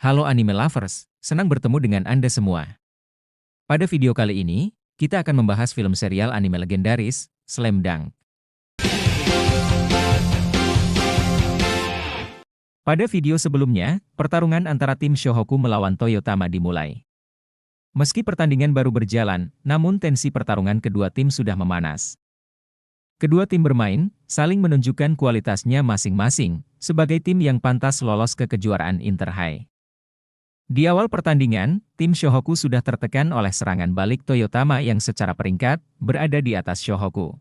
Halo anime lovers, senang bertemu dengan Anda semua. Pada video kali ini, kita akan membahas film serial anime legendaris, Slam Dunk. Pada video sebelumnya, pertarungan antara tim Shohoku melawan Toyotama dimulai. Meski pertandingan baru berjalan, namun tensi pertarungan kedua tim sudah memanas. Kedua tim bermain, saling menunjukkan kualitasnya masing-masing, sebagai tim yang pantas lolos ke kejuaraan Interhigh. Di awal pertandingan, tim Shohoku sudah tertekan oleh serangan balik Toyotama yang secara peringkat berada di atas Shohoku.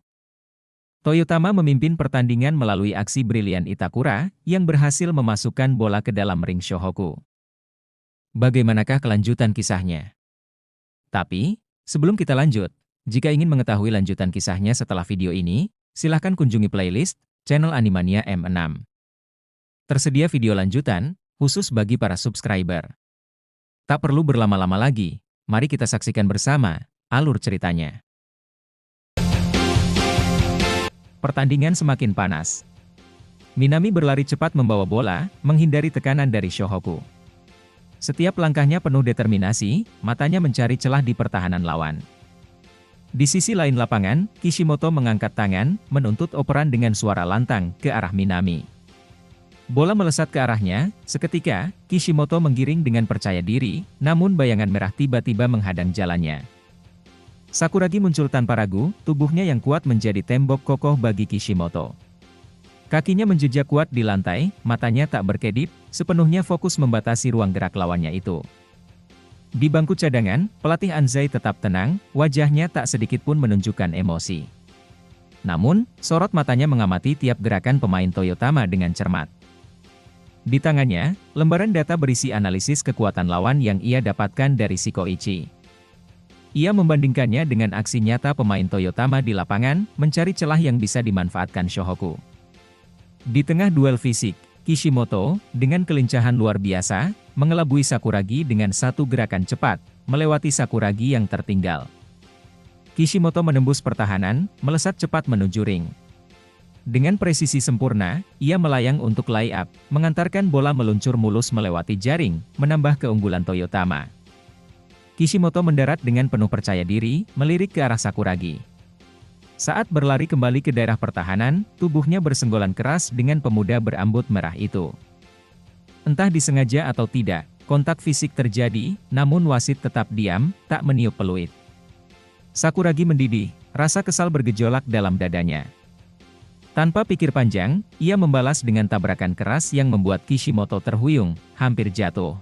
Toyotama memimpin pertandingan melalui aksi brilian Itakura yang berhasil memasukkan bola ke dalam ring Shohoku. Bagaimanakah kelanjutan kisahnya? Tapi, sebelum kita lanjut, jika ingin mengetahui lanjutan kisahnya setelah video ini, silahkan kunjungi playlist channel Animania M6. Tersedia video lanjutan, khusus bagi para subscriber. Tak perlu berlama-lama lagi, mari kita saksikan bersama alur ceritanya. Pertandingan semakin panas. Minami berlari cepat membawa bola, menghindari tekanan dari Shohoku. Setiap langkahnya penuh determinasi, matanya mencari celah di pertahanan lawan. Di sisi lain lapangan, Kishimoto mengangkat tangan, menuntut operan dengan suara lantang ke arah Minami. Bola melesat ke arahnya, seketika, Kishimoto menggiring dengan percaya diri, namun bayangan merah tiba-tiba menghadang jalannya. Sakuragi muncul tanpa ragu, tubuhnya yang kuat menjadi tembok kokoh bagi Kishimoto. Kakinya menjejak kuat di lantai, matanya tak berkedip, sepenuhnya fokus membatasi ruang gerak lawannya itu. Di bangku cadangan, pelatih Anzai tetap tenang, wajahnya tak sedikit pun menunjukkan emosi. Namun, sorot matanya mengamati tiap gerakan pemain Toyotama dengan cermat. Di tangannya, lembaran data berisi analisis kekuatan lawan yang ia dapatkan dari Shikoichi. Ia membandingkannya dengan aksi nyata pemain Toyotama di lapangan, mencari celah yang bisa dimanfaatkan Shohoku. Di tengah duel fisik, Kishimoto, dengan kelincahan luar biasa, mengelabui Sakuragi dengan satu gerakan cepat, melewati Sakuragi yang tertinggal. Kishimoto menembus pertahanan, melesat cepat menuju ring. Dengan presisi sempurna, ia melayang untuk lay-up, mengantarkan bola meluncur mulus melewati jaring, menambah keunggulan Toyotama. Kishimoto mendarat dengan penuh percaya diri, melirik ke arah Sakuragi. Saat berlari kembali ke daerah pertahanan, tubuhnya bersenggolan keras dengan pemuda berambut merah itu. Entah disengaja atau tidak, kontak fisik terjadi, namun wasit tetap diam, tak meniup peluit. Sakuragi mendidih, rasa kesal bergejolak dalam dadanya. Tanpa pikir panjang, ia membalas dengan tabrakan keras yang membuat Kishimoto terhuyung, hampir jatuh.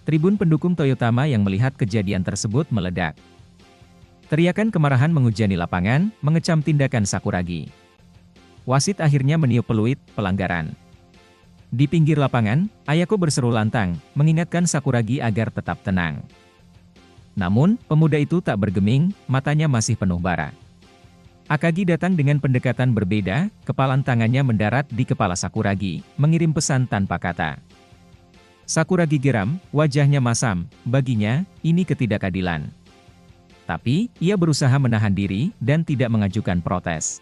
Tribun pendukung Toyotama yang melihat kejadian tersebut meledak. Teriakan kemarahan menghujani lapangan, mengecam tindakan Sakuragi. Wasit akhirnya meniup peluit, pelanggaran. Di pinggir lapangan, Ayako berseru lantang, mengingatkan Sakuragi agar tetap tenang. Namun, pemuda itu tak bergeming, matanya masih penuh bara. Akagi datang dengan pendekatan berbeda, kepalan tangannya mendarat di kepala Sakuragi, mengirim pesan tanpa kata. Sakuragi geram, wajahnya masam, baginya, ini ketidakadilan. Tapi, ia berusaha menahan diri, dan tidak mengajukan protes.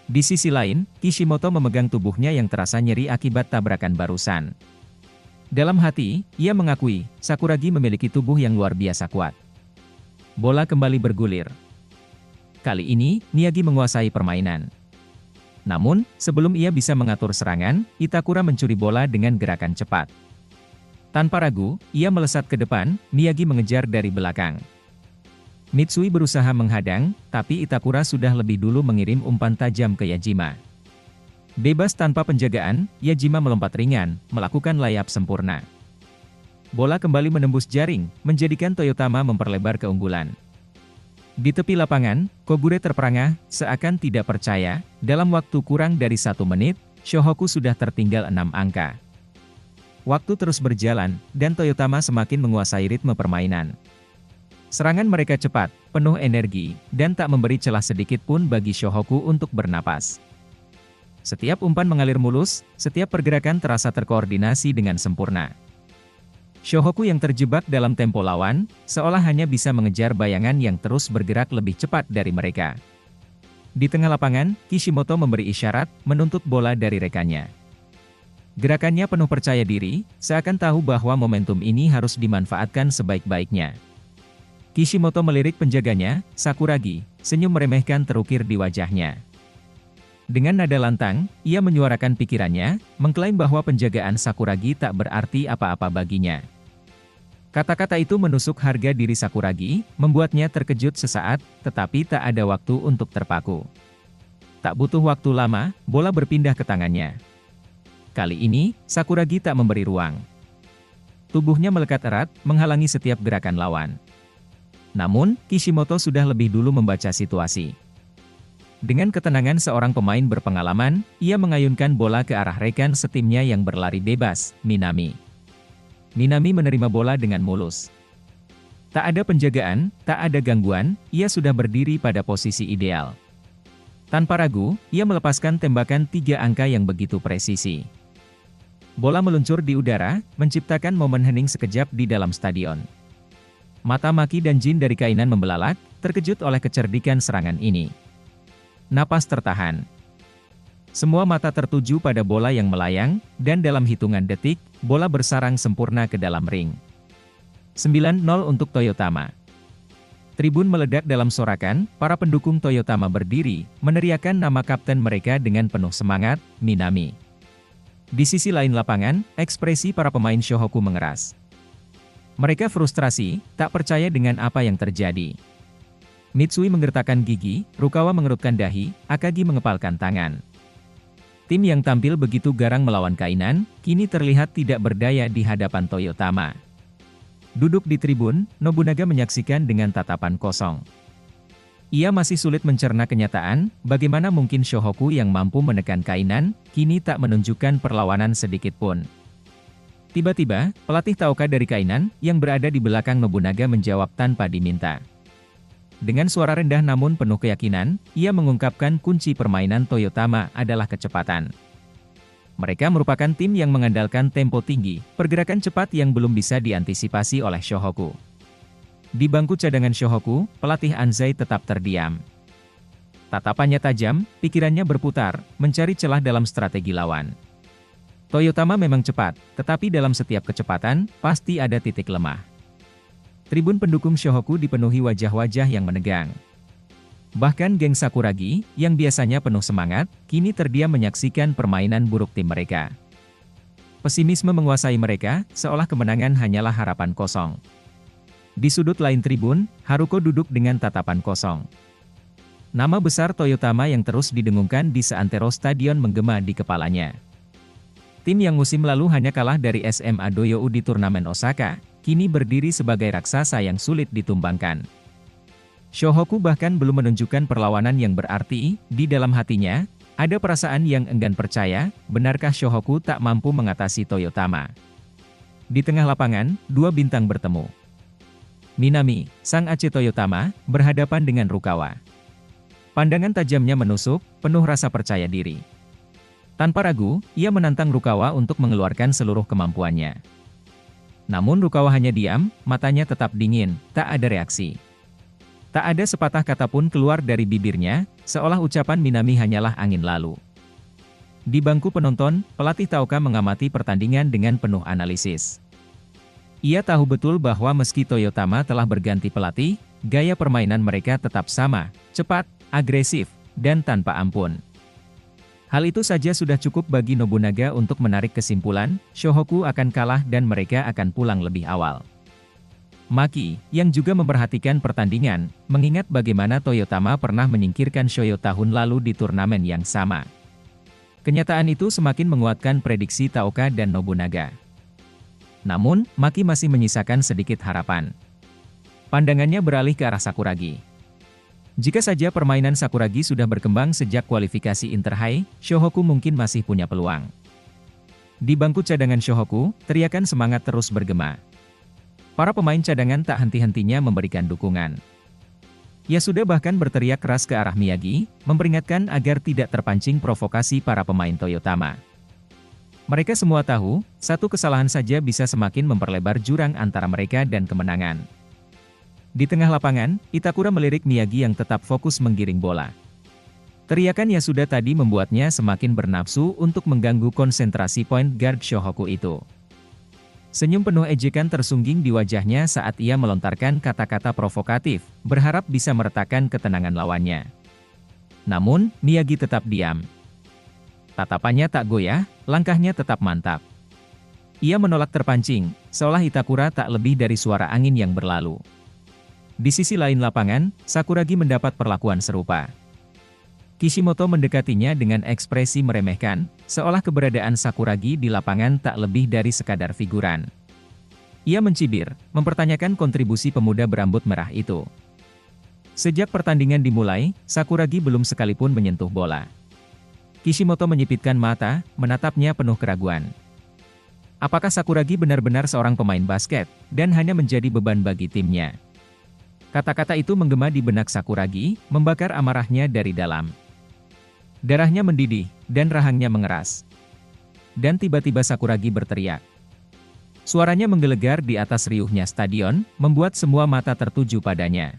Di sisi lain, Kishimoto memegang tubuhnya yang terasa nyeri akibat tabrakan barusan. Dalam hati, ia mengakui, Sakuragi memiliki tubuh yang luar biasa kuat. Bola kembali bergulir. Kali ini, Miyagi menguasai permainan. Namun, sebelum ia bisa mengatur serangan, Itakura mencuri bola dengan gerakan cepat. Tanpa ragu, ia melesat ke depan, Miyagi mengejar dari belakang. Mitsui berusaha menghadang, tapi Itakura sudah lebih dulu mengirim umpan tajam ke Yajima. Bebas tanpa penjagaan, Yajima melompat ringan, melakukan layup sempurna. Bola kembali menembus jaring, menjadikan Toyotama memperlebar keunggulan. Di tepi lapangan, Kogure terperangah, seakan tidak percaya, dalam waktu kurang dari 1 menit, Shohoku sudah tertinggal 6 angka. Waktu terus berjalan, dan Toyotama semakin menguasai ritme permainan. Serangan mereka cepat, penuh energi, dan tak memberi celah sedikit pun bagi Shohoku untuk bernapas. Setiap umpan mengalir mulus, setiap pergerakan terasa terkoordinasi dengan sempurna. Shohoku yang terjebak dalam tempo lawan, seolah hanya bisa mengejar bayangan yang terus bergerak lebih cepat dari mereka. Di tengah lapangan, Kishimoto memberi isyarat, menuntut bola dari rekannya. Gerakannya penuh percaya diri, seakan tahu bahwa momentum ini harus dimanfaatkan sebaik-baiknya. Kishimoto melirik penjaganya, Sakuragi, senyum meremehkan terukir di wajahnya. Dengan nada lantang, ia menyuarakan pikirannya, mengklaim bahwa penjagaan Sakuragi tak berarti apa-apa baginya. Kata-kata itu menusuk harga diri Sakuragi, membuatnya terkejut sesaat, tetapi tak ada waktu untuk terpaku. Tak butuh waktu lama, bola berpindah ke tangannya. Kali ini, Sakuragi tak memberi ruang. Tubuhnya melekat erat, menghalangi setiap gerakan lawan. Namun, Kishimoto sudah lebih dulu membaca situasi. Dengan ketenangan seorang pemain berpengalaman, ia mengayunkan bola ke arah rekan setimnya yang berlari bebas, Minami. Minami menerima bola dengan mulus. Tak ada penjagaan, tak ada gangguan, ia sudah berdiri pada posisi ideal. Tanpa ragu, ia melepaskan tembakan 3 angka yang begitu presisi. Bola meluncur di udara, menciptakan momen hening sekejap di dalam stadion. Mata Maki dan Jin dari Kainan membelalak, terkejut oleh kecerdikan serangan ini. Napas tertahan. Semua mata tertuju pada bola yang melayang, dan dalam hitungan detik, bola bersarang sempurna ke dalam ring. 9-0 untuk Toyotama. Tribun meledak dalam sorakan, para pendukung Toyotama berdiri, meneriakkan nama kapten mereka dengan penuh semangat, Minami. Di sisi lain lapangan, ekspresi para pemain Shohoku mengeras. Mereka frustrasi, tak percaya dengan apa yang terjadi. Mitsui menggertakkan gigi, Rukawa mengerutkan dahi, Akagi mengepalkan tangan. Tim yang tampil begitu garang melawan Kainan, kini terlihat tidak berdaya di hadapan Toyotama. Duduk di tribun, Nobunaga menyaksikan dengan tatapan kosong. Ia masih sulit mencerna kenyataan, bagaimana mungkin Shohoku yang mampu menekan Kainan, kini tak menunjukkan perlawanan sedikit pun. Tiba-tiba, pelatih Taoka dari Kainan, yang berada di belakang Nobunaga menjawab tanpa diminta. Dengan suara rendah namun penuh keyakinan, ia mengungkapkan kunci permainan Toyotama adalah kecepatan. Mereka merupakan tim yang mengandalkan tempo tinggi, pergerakan cepat yang belum bisa diantisipasi oleh Shohoku. Di bangku cadangan Shohoku, pelatih Anzai tetap terdiam. Tatapannya tajam, pikirannya berputar, mencari celah dalam strategi lawan. Toyotama memang cepat, tetapi dalam setiap kecepatan, pasti ada titik lemah. Tribun pendukung Shohoku dipenuhi wajah-wajah yang menegang. Bahkan geng Sakuragi, yang biasanya penuh semangat, kini terdiam menyaksikan permainan buruk tim mereka. Pesimisme menguasai mereka, seolah kemenangan hanyalah harapan kosong. Di sudut lain tribun, Haruko duduk dengan tatapan kosong. Nama besar Toyotama yang terus didengungkan di seantero stadion menggema di kepalanya. Tim yang musim lalu hanya kalah dari SMA Doyou di turnamen Osaka, kini berdiri sebagai raksasa yang sulit ditumbangkan. Shohoku bahkan belum menunjukkan perlawanan yang berarti, di dalam hatinya, ada perasaan yang enggan percaya, benarkah Shohoku tak mampu mengatasi Toyotama? Di tengah lapangan, 2 bintang bertemu. Minami, sang Ace Toyotama, berhadapan dengan Rukawa. Pandangan tajamnya menusuk, penuh rasa percaya diri. Tanpa ragu, ia menantang Rukawa untuk mengeluarkan seluruh kemampuannya. Namun Rukawa hanya diam, matanya tetap dingin, tak ada reaksi. Tak ada sepatah kata pun keluar dari bibirnya, seolah ucapan Minami hanyalah angin lalu. Di bangku penonton, pelatih Taoka mengamati pertandingan dengan penuh analisis. Ia tahu betul bahwa meski Toyotama telah berganti pelatih, gaya permainan mereka tetap sama, cepat, agresif, dan tanpa ampun. Hal itu saja sudah cukup bagi Nobunaga untuk menarik kesimpulan, Shohoku akan kalah dan mereka akan pulang lebih awal. Maki, yang juga memperhatikan pertandingan, mengingat bagaimana Toyotama pernah menyingkirkan Shoyo tahun lalu di turnamen yang sama. Kenyataan itu semakin menguatkan prediksi Taoka dan Nobunaga. Namun, Maki masih menyisakan sedikit harapan. Pandangannya beralih ke arah Sakuragi. Jika saja permainan Sakuragi sudah berkembang sejak kualifikasi Interhigh, Shohoku mungkin masih punya peluang. Di bangku cadangan Shohoku, teriakan semangat terus bergema. Para pemain cadangan tak henti-hentinya memberikan dukungan. Yasuda bahkan berteriak keras ke arah Miyagi, memperingatkan agar tidak terpancing provokasi para pemain Toyotama. Mereka semua tahu, satu kesalahan saja bisa semakin memperlebar jurang antara mereka dan kemenangan. Di tengah lapangan, Itakura melirik Miyagi yang tetap fokus menggiring bola. Teriakan Yasuda tadi membuatnya semakin bernafsu untuk mengganggu konsentrasi point guard Shohoku itu. Senyum penuh ejekan tersungging di wajahnya saat ia melontarkan kata-kata provokatif, berharap bisa meretakkan ketenangan lawannya. Namun, Miyagi tetap diam. Tatapannya tak goyah, langkahnya tetap mantap. Ia menolak terpancing, seolah Itakura tak lebih dari suara angin yang berlalu. Di sisi lain lapangan, Sakuragi mendapat perlakuan serupa. Kishimoto mendekatinya dengan ekspresi meremehkan, seolah keberadaan Sakuragi di lapangan tak lebih dari sekadar figuran. Ia mencibir, mempertanyakan kontribusi pemuda berambut merah itu. Sejak pertandingan dimulai, Sakuragi belum sekalipun menyentuh bola. Kishimoto menyipitkan mata, menatapnya penuh keraguan. Apakah Sakuragi benar-benar seorang pemain basket, dan hanya menjadi beban bagi timnya? Kata-kata itu menggema di benak Sakuragi, membakar amarahnya dari dalam. Darahnya mendidih, dan rahangnya mengeras. Dan tiba-tiba Sakuragi berteriak. Suaranya menggelegar di atas riuhnya stadion, membuat semua mata tertuju padanya.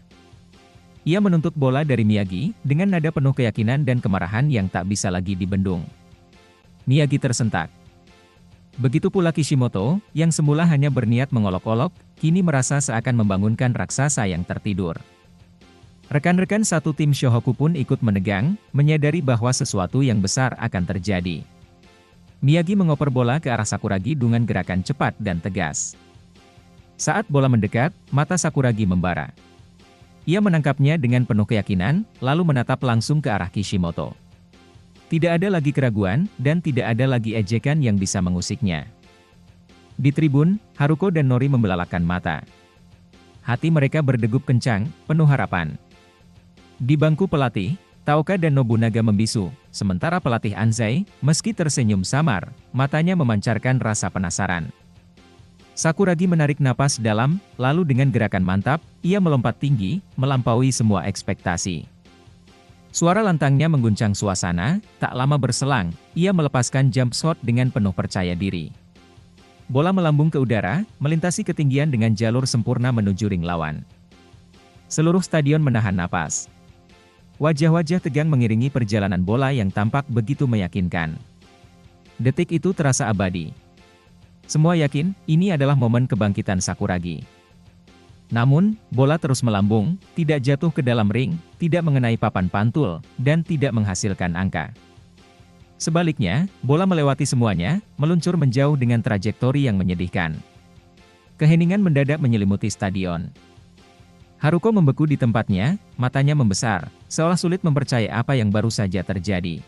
Ia menuntut bola dari Miyagi, dengan nada penuh keyakinan dan kemarahan yang tak bisa lagi dibendung. Miyagi tersentak. Begitu pula Kishimoto, yang semula hanya berniat mengolok-olok, kini merasa seakan membangunkan raksasa yang tertidur. Rekan-rekan satu tim Shohoku pun ikut menegang, menyadari bahwa sesuatu yang besar akan terjadi. Miyagi mengoper bola ke arah Sakuragi dengan gerakan cepat dan tegas. Saat bola mendekat, mata Sakuragi membara. Ia menangkapnya dengan penuh keyakinan, lalu menatap langsung ke arah Kishimoto. Tidak ada lagi keraguan, dan tidak ada lagi ejekan yang bisa mengusiknya. Di tribun, Haruko dan Nori membelalakan mata. Hati mereka berdegup kencang, penuh harapan. Di bangku pelatih, Taoka dan Nobunaga membisu, sementara pelatih Anzai, meski tersenyum samar, matanya memancarkan rasa penasaran. Sakuragi menarik napas dalam, lalu dengan gerakan mantap, ia melompat tinggi, melampaui semua ekspektasi. Suara lantangnya mengguncang suasana, tak lama berselang, ia melepaskan jump shot dengan penuh percaya diri. Bola melambung ke udara, melintasi ketinggian dengan jalur sempurna menuju ring lawan. Seluruh stadion menahan napas. Wajah-wajah tegang mengiringi perjalanan bola yang tampak begitu meyakinkan. Detik itu terasa abadi. Semua yakin, ini adalah momen kebangkitan Sakuragi. Namun, bola terus melambung, tidak jatuh ke dalam ring, tidak mengenai papan pantul, dan tidak menghasilkan angka. Sebaliknya, bola melewati semuanya, meluncur menjauh dengan trajektori yang menyedihkan. Keheningan mendadak menyelimuti stadion. Haruko membeku di tempatnya, matanya membesar, seolah sulit mempercayai apa yang baru saja terjadi.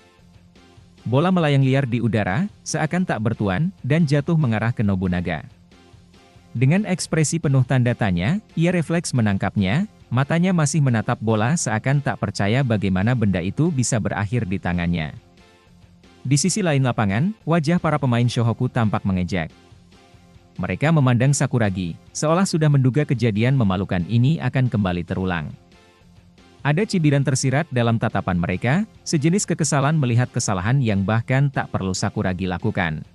Bola melayang liar di udara, seakan tak bertuan, dan jatuh mengarah ke Nobunaga. Dengan ekspresi penuh tanda tanya, ia refleks menangkapnya, matanya masih menatap bola seakan tak percaya bagaimana benda itu bisa berakhir di tangannya. Di sisi lain lapangan, wajah para pemain Shohoku tampak mengejek. Mereka memandang Sakuragi, seolah sudah menduga kejadian memalukan ini akan kembali terulang. Ada cibiran tersirat dalam tatapan mereka, sejenis kekesalan melihat kesalahan yang bahkan tak perlu Sakuragi lakukan.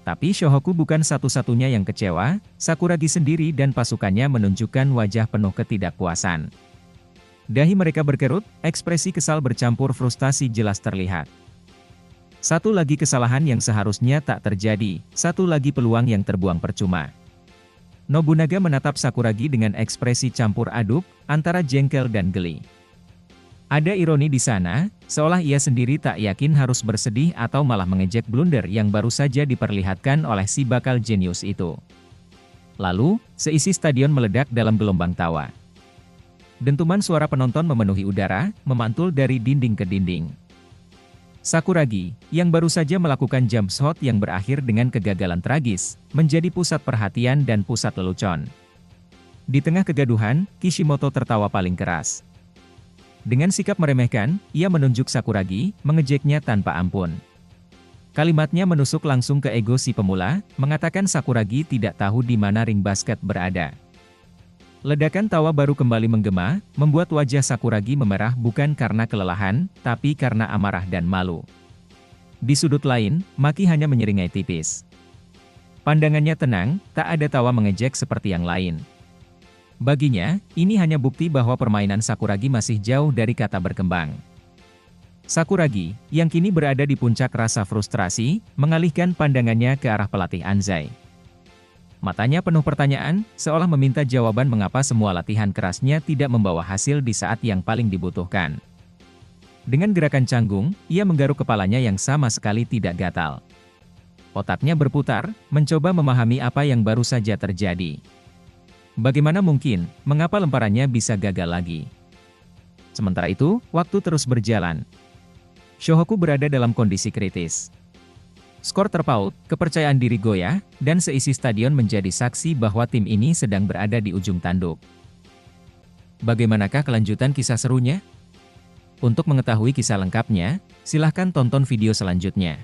Tapi Shohoku bukan satu-satunya yang kecewa, Sakuragi sendiri dan pasukannya menunjukkan wajah penuh ketidakpuasan. Dahi mereka berkerut, ekspresi kesal bercampur frustasi jelas terlihat. Satu lagi kesalahan yang seharusnya tak terjadi, satu lagi peluang yang terbuang percuma. Nobunaga menatap Sakuragi dengan ekspresi campur aduk, antara jengkel dan geli. Ada ironi di sana, seolah ia sendiri tak yakin harus bersedih atau malah mengejek blunder yang baru saja diperlihatkan oleh si bakal jenius itu. Lalu, seisi stadion meledak dalam gelombang tawa. Dentuman suara penonton memenuhi udara, memantul dari dinding ke dinding. Sakuragi, yang baru saja melakukan jump shot yang berakhir dengan kegagalan tragis, menjadi pusat perhatian dan pusat lelucon. Di tengah kegaduhan, Kishimoto tertawa paling keras. Dengan sikap meremehkan, ia menunjuk Sakuragi, mengejeknya tanpa ampun. Kalimatnya menusuk langsung ke ego si pemula, mengatakan Sakuragi tidak tahu di mana ring basket berada. Ledakan tawa baru kembali menggema, membuat wajah Sakuragi memerah bukan karena kelelahan, tapi karena amarah dan malu. Di sudut lain, Maki hanya menyeringai tipis. Pandangannya tenang, tak ada tawa mengejek seperti yang lain. Baginya, ini hanya bukti bahwa permainan Sakuragi masih jauh dari kata berkembang. Sakuragi, yang kini berada di puncak rasa frustrasi, mengalihkan pandangannya ke arah pelatih Anzai. Matanya penuh pertanyaan, seolah meminta jawaban mengapa semua latihan kerasnya tidak membawa hasil di saat yang paling dibutuhkan. Dengan gerakan canggung, ia menggaruk kepalanya yang sama sekali tidak gatal. Otaknya berputar, mencoba memahami apa yang baru saja terjadi. Bagaimana mungkin, mengapa lemparannya bisa gagal lagi? Sementara itu, waktu terus berjalan. Shohoku berada dalam kondisi kritis. Skor terpaut, kepercayaan diri goyah, dan seisi stadion menjadi saksi bahwa tim ini sedang berada di ujung tanduk. Bagaimanakah kelanjutan kisah serunya? Untuk mengetahui kisah lengkapnya, silahkan tonton video selanjutnya.